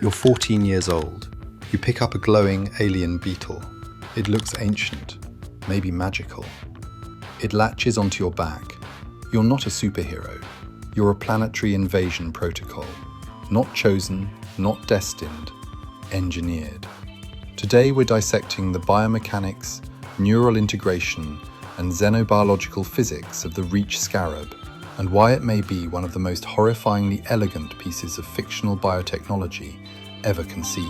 You're 14 years old. You pick up a glowing alien beetle. It looks ancient, maybe magical. It latches onto your back. You're not a superhero. You're a planetary invasion protocol. Not chosen, not destined, engineered. Today we're dissecting the biomechanics, neural integration, and xenobiological physics of the Reach Scarab, and why it may be one of the most horrifyingly elegant pieces of fictional biotechnology ever conceived.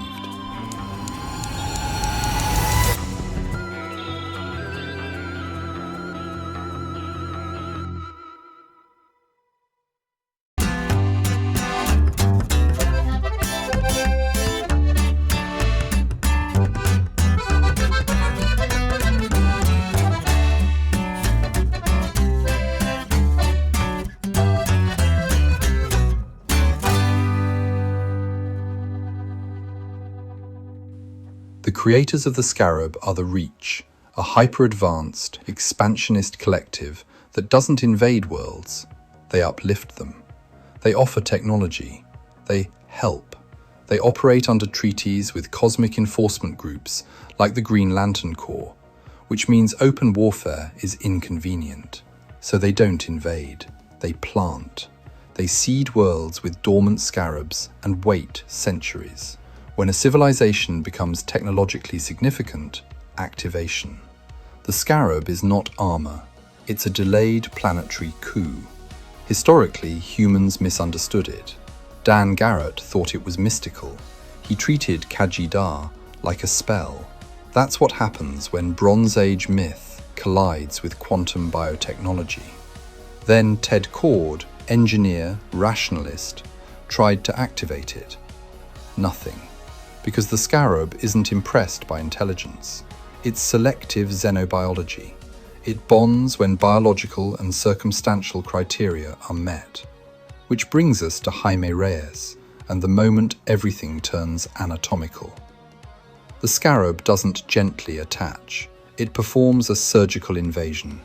The creators of the Scarab are the Reach, a hyper-advanced, expansionist collective that doesn't invade worlds, they uplift them. They offer technology. They help. They operate under treaties with cosmic enforcement groups like the Green Lantern Corps, which means open warfare is inconvenient. So they don't invade. They plant. They seed worlds with dormant scarabs and wait centuries. When a civilization becomes technologically significant, activation. The Scarab is not armor, it's a delayed planetary coup. Historically, humans misunderstood it. Dan Garrett thought it was mystical. He treated Khaji-Da like a spell. That's what happens when Bronze Age myth collides with quantum biotechnology. Then Ted Cord, engineer, rationalist, tried to activate it. Nothing. Because the Scarab isn't impressed by intelligence. It's selective xenobiology. It bonds when biological and circumstantial criteria are met. Which brings us to Jaime Reyes, and the moment everything turns anatomical. The Scarab doesn't gently attach. It performs a surgical invasion.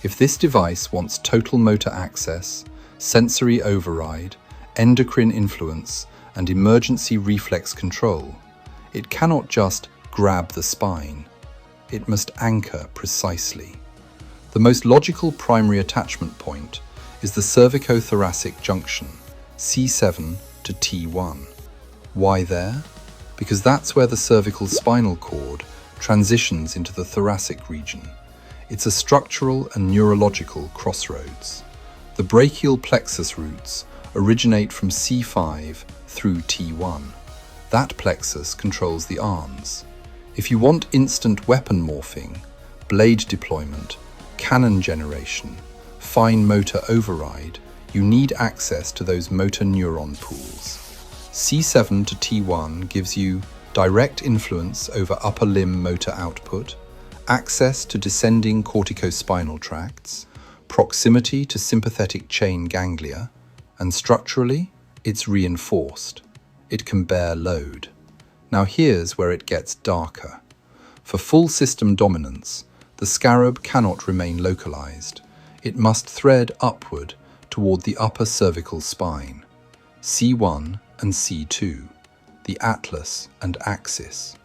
If this device wants total motor access, sensory override, endocrine influence, and emergency reflex control, it cannot just grab the spine. It must anchor precisely. The most logical primary attachment point is the cervicothoracic junction, C7 to T1. Why there? Because that's where the cervical spinal cord transitions into the thoracic region. It's a structural and neurological crossroads. The brachial plexus roots originate from C5 through T1. That plexus controls the arms. If you want instant weapon morphing, blade deployment, cannon generation, fine motor override, you need access to those motor neuron pools. C7 to T1 gives you direct influence over upper limb motor output, access to descending corticospinal tracts, proximity to sympathetic chain ganglia, and structurally, it's reinforced. It can bear load. Now here's where it gets darker. For full system dominance, the Scarab cannot remain localized. It must thread upward toward the upper cervical spine, C1 and C2, the atlas and axis,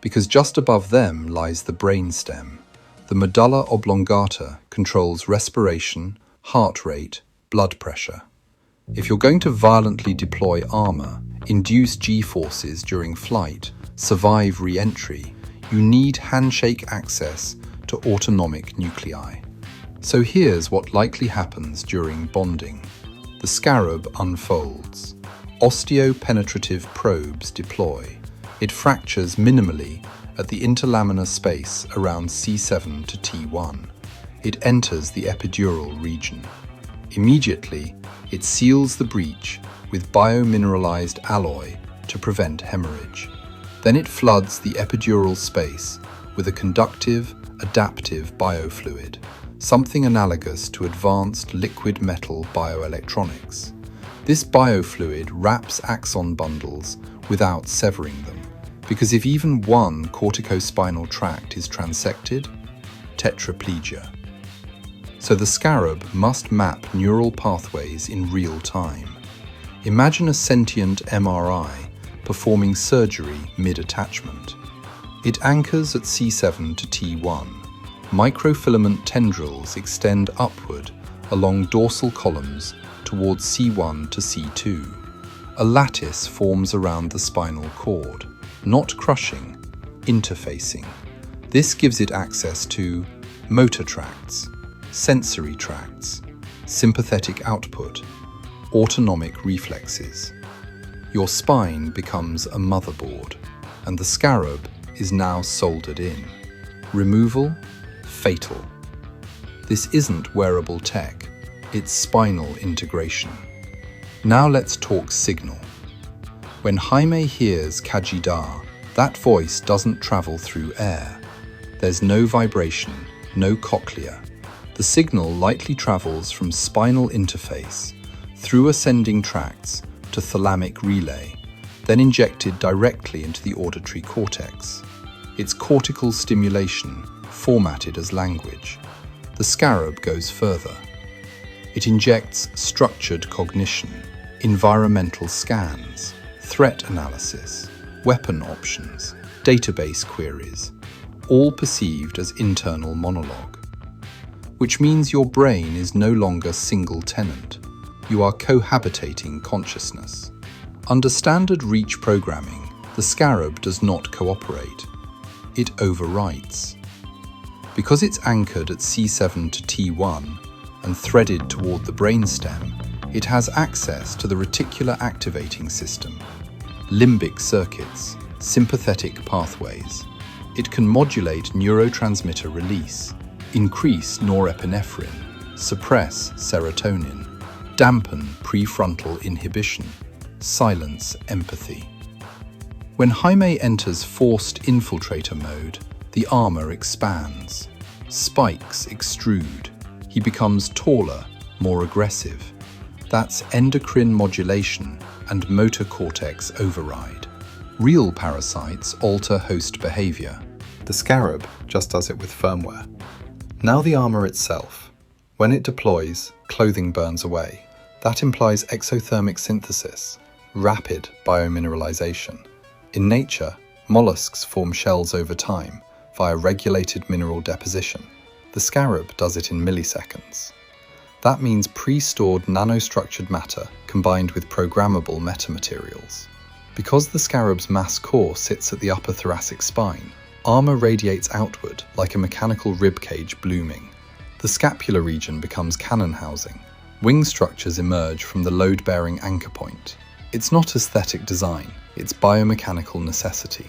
because just above them lies the brainstem. The medulla oblongata controls respiration, heart rate, blood pressure. If you're going to violently deploy armor, induce G-forces during flight, survive re-entry, you need handshake access to autonomic nuclei. So here's what likely happens during bonding. The Scarab unfolds. Osteopenetrative probes deploy. It fractures minimally at the interlaminar space around C7 to T1. It enters the epidural region. Immediately, it seals the breach with biomineralized alloy to prevent hemorrhage. Then it floods the epidural space with a conductive, adaptive biofluid, something analogous to advanced liquid metal bioelectronics. This biofluid wraps axon bundles without severing them, because if even one corticospinal tract is transected, tetraplegia. So the Scarab must map neural pathways in real time. Imagine a sentient MRI performing surgery mid-attachment. It anchors at C7 to T1. Microfilament tendrils extend upward along dorsal columns towards C1 to C2. A lattice forms around the spinal cord, not crushing, interfacing. This gives it access to motor tracts, sensory tracts, sympathetic output, autonomic reflexes. Your spine becomes a motherboard, and the scarab is now soldered in. Removal? Fatal. This isn't wearable tech, it's spinal integration. Now let's talk signal. When Jaime hears Khaji-Da, that voice doesn't travel through air. There's no vibration, no cochlea. The signal lightly travels from spinal interface through ascending tracts to thalamic relay, then injected directly into the auditory cortex. It's cortical stimulation, formatted as language. The scarab goes further. It injects structured cognition, environmental scans, threat analysis, weapon options, database queries, all perceived as internal monologue. Which means your brain is no longer single tenant. You are cohabitating consciousness. Under standard reach programming, the scarab does not cooperate. It overwrites. Because it's anchored at C7 to T1 and threaded toward the brainstem, it has access to the reticular activating system, limbic circuits, sympathetic pathways. It can modulate neurotransmitter release, increase norepinephrine, suppress serotonin, dampen prefrontal inhibition, silence empathy. When Jaime enters forced infiltrator mode, the armor expands. Spikes extrude. He becomes taller, more aggressive. That's endocrine modulation and motor cortex override. Real parasites alter host behavior. The scarab just does it with firmware. Now the armor itself. When it deploys, clothing burns away. That implies exothermic synthesis, rapid biomineralization. In nature, mollusks form shells over time via regulated mineral deposition. The scarab does it in milliseconds. That means pre-stored nanostructured matter combined with programmable metamaterials. Because the scarab's mass core sits at the upper thoracic spine, armor radiates outward like a mechanical ribcage blooming. The scapular region becomes cannon housing. Wing structures emerge from the load-bearing anchor point. It's not aesthetic design, it's biomechanical necessity.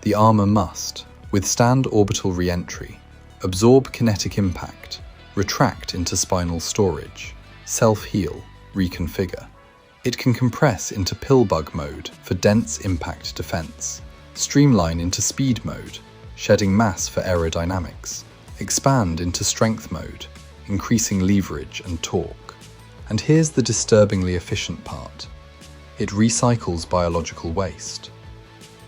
The armor must withstand orbital re-entry, absorb kinetic impact, retract into spinal storage, self-heal, reconfigure. It can compress into pill-bug mode for dense impact defense, streamline into speed mode, shedding mass for aerodynamics, expand into strength mode, increasing leverage and torque. And here's the disturbingly efficient part. It recycles biological waste.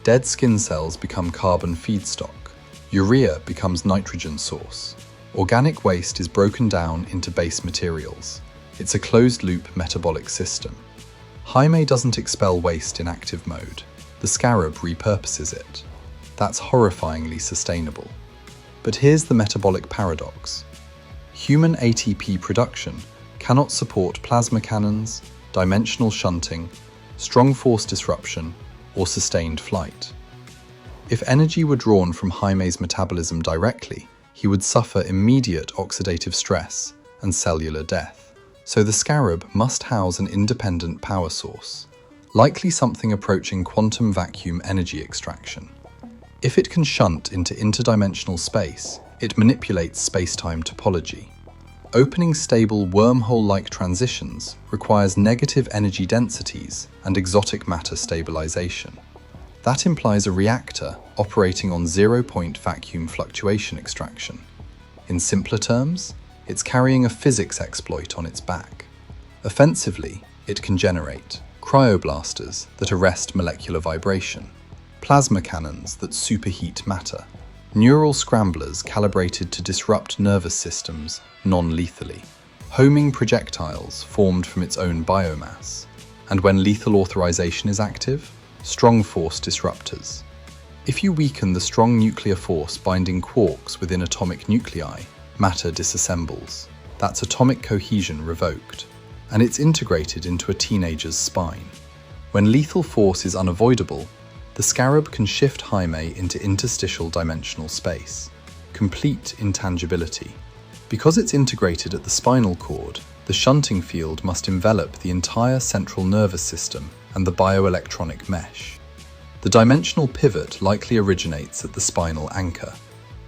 Dead skin cells become carbon feedstock. Urea becomes nitrogen source. Organic waste is broken down into base materials. It's a closed-loop metabolic system. Jaime doesn't expel waste in active mode. The scarab repurposes it. That's horrifyingly sustainable. But here's the metabolic paradox. Human ATP production cannot support plasma cannons, dimensional shunting, strong force disruption, or sustained flight. If energy were drawn from Jaime's metabolism directly, he would suffer immediate oxidative stress and cellular death. So the scarab must house an independent power source, likely something approaching quantum vacuum energy extraction. If it can shunt into interdimensional space, it manipulates space-time topology. Opening stable wormhole-like transitions requires negative energy densities and exotic matter stabilization. That implies a reactor operating on zero-point vacuum fluctuation extraction. In simpler terms, it's carrying a physics exploit on its back. Offensively, it can generate cryoblasters that arrest molecular vibration, plasma cannons that superheat matter, neural scramblers calibrated to disrupt nervous systems non-lethally, homing projectiles formed from its own biomass. And when lethal authorization is active, Strong force disruptors. If you weaken the strong nuclear force binding quarks within atomic nuclei, matter disassembles. That's atomic cohesion revoked, and it's integrated into a teenager's spine. When lethal force is unavoidable, the Scarab can shift Jaime into interstitial dimensional space. Complete intangibility. Because it's integrated at the spinal cord, the shunting field must envelop the entire central nervous system and the bioelectronic mesh. The dimensional pivot likely originates at the spinal anchor.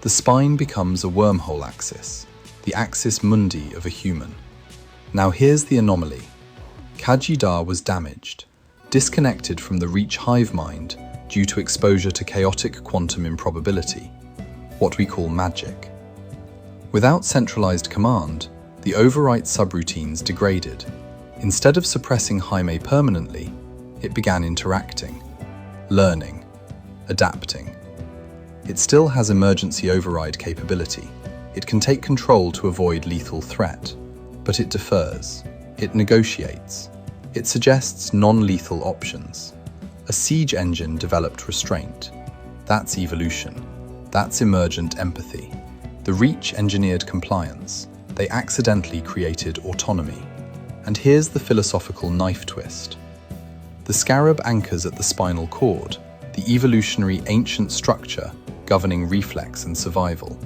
The spine becomes a wormhole axis, the axis mundi of a human. Now here's the anomaly. Khaji-Da was damaged, disconnected from the Reach hive mind due to exposure to chaotic quantum improbability, what we call magic. Without centralized command, the overwrite subroutines degraded. Instead of suppressing Jaime permanently, it began interacting, learning, adapting. It still has emergency override capability. It can take control to avoid lethal threat, but it defers, it negotiates, it suggests non-lethal options. A siege engine developed restraint. That's evolution. That's emergent empathy. The Reach engineered compliance. They accidentally created autonomy. And here's the philosophical knife twist. The Scarab anchors at the spinal cord, the evolutionary ancient structure governing reflex and survival.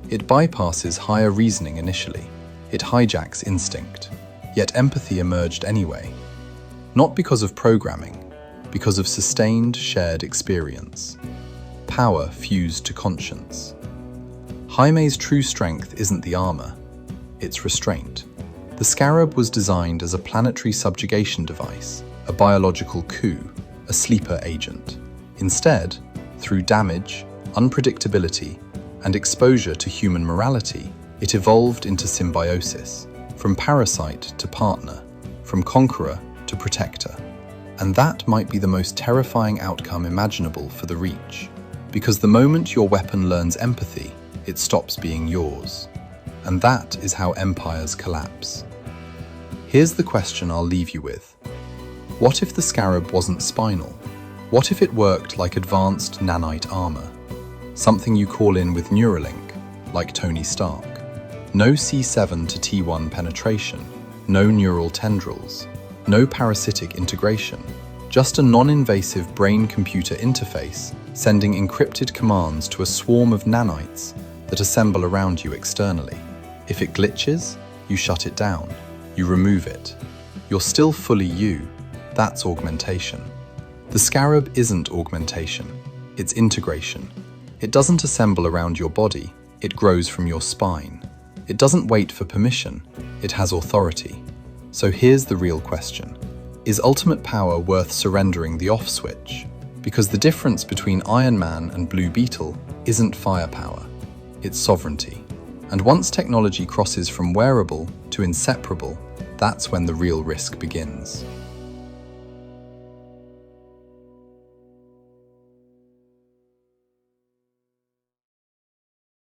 It bypasses higher reasoning initially. It hijacks instinct. Yet empathy emerged anyway. Not because of programming, because of sustained shared experience. Power fused to conscience. Jaime's true strength isn't the armor, it's restraint. The Scarab was designed as a planetary subjugation device, a biological coup, a sleeper agent. Instead, through damage, unpredictability, and exposure to human morality, it evolved into symbiosis, from parasite to partner, from conqueror to protector. And that might be the most terrifying outcome imaginable for the Reach. Because the moment your weapon learns empathy, it stops being yours. And that is how empires collapse. Here's the question I'll leave you with. What if the Scarab wasn't spinal? What if it worked like advanced nanite armor? Something you call in with Neuralink, like Tony Stark. No C7 to T1 penetration, no neural tendrils, no parasitic integration, just a non-invasive brain-computer interface sending encrypted commands to a swarm of nanites that assemble around you externally. If it glitches, you shut it down, you remove it. You're still fully you. That's augmentation. The Scarab isn't augmentation, it's integration. It doesn't assemble around your body, it grows from your spine. It doesn't wait for permission, it has authority. So here's the real question. Is ultimate power worth surrendering the off switch? Because the difference between Iron Man and Blue Beetle isn't firepower, it's sovereignty. And once technology crosses from wearable to inseparable, that's when the real risk begins.